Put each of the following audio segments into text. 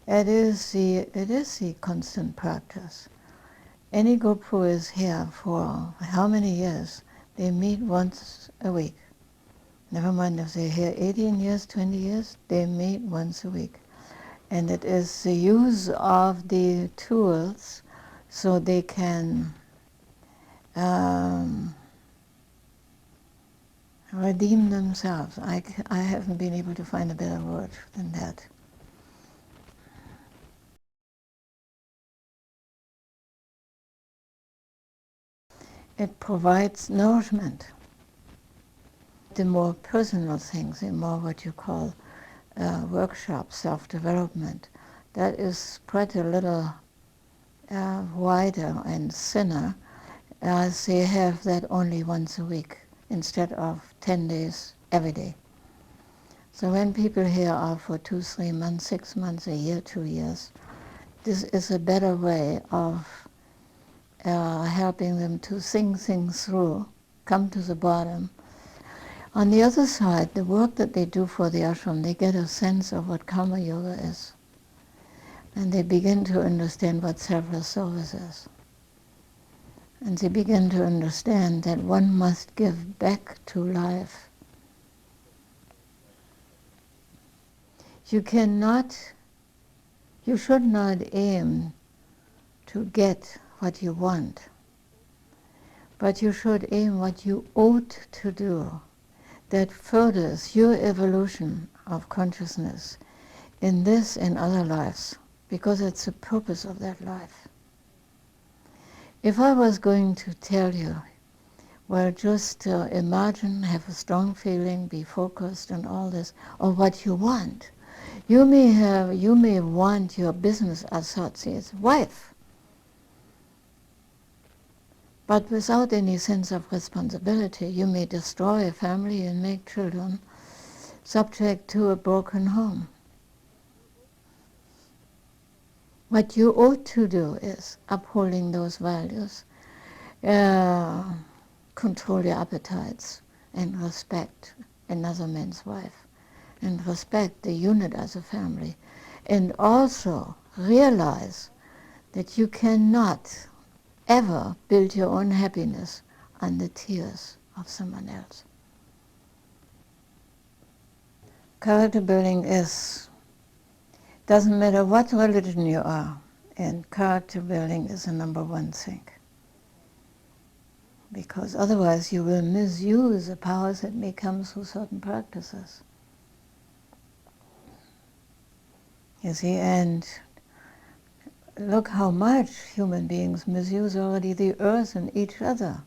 It is the constant practice. Any group who is here for how many years, they meet once a week. Never mind if they're here 18 years, 20 years, they meet once a week. And it is the use of the tools so they can redeem themselves. I haven't been able to find a better word than that. It provides nourishment. The more personal things, the more what you call workshops, self-development, that is spread a little wider and thinner, as they have that only once a week instead of 10 days every day. So when people here are for 2, 3 months, 6 months, a year, 2 years, this is a better way of helping them to think things through, come to the bottom. On the other side, the work that they do for the ashram, they get a sense of what karma yoga is. And they begin to understand what selfless service is. And they begin to understand that one must give back to life. You should not aim to get what you want, but you should aim what you ought to do that furthers your evolution of consciousness in this and other lives, because it's the purpose of that life. If I was going to tell you, well, just imagine, have a strong feeling, be focused on all this, or what you want. You may want your business associate's wife, but without any sense of responsibility. You may destroy a family and make children subject to a broken home. What you ought to do is upholding those values, control your appetites, and respect another man's wife, and respect the unit as a family, and also realize that you cannot ever build your own happiness on the tears of someone else. Character building doesn't matter what religion you are, and character building is the number one thing. Because otherwise you will misuse the powers that may come through certain practices. You see, and look how much human beings misuse already the earth and each other.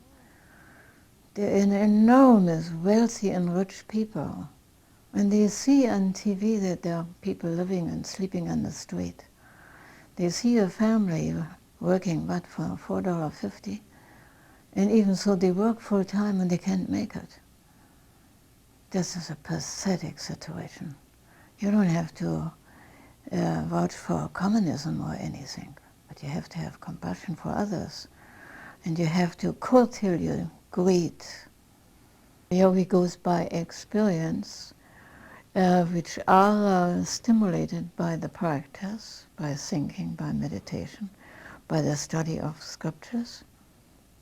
They're an enormous, wealthy and rich people. When they see on TV that there are people living and sleeping on the street, they see a family working, what, for $4.50? And even so, they work full time and they can't make it. This is a pathetic situation. You don't have to vouch for communism or anything, but you have to have compassion for others, and you have to curtail your greed. Yoga goes by experience, which are stimulated by the practice, by thinking, by meditation, by the study of scriptures,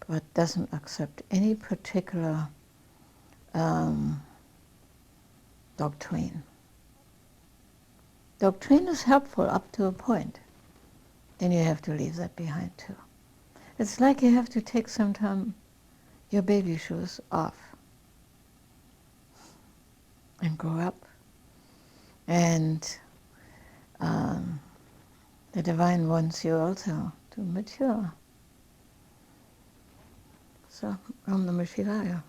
but doesn't accept any particular doctrine. Doctrine is helpful up to a point. Then you have to leave that behind too. It's like you have to take sometime your baby shoes off and grow up. And the divine wants you also to mature. So, Om Namah Shivaya.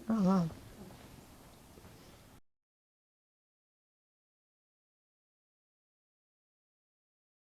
Oh, wow.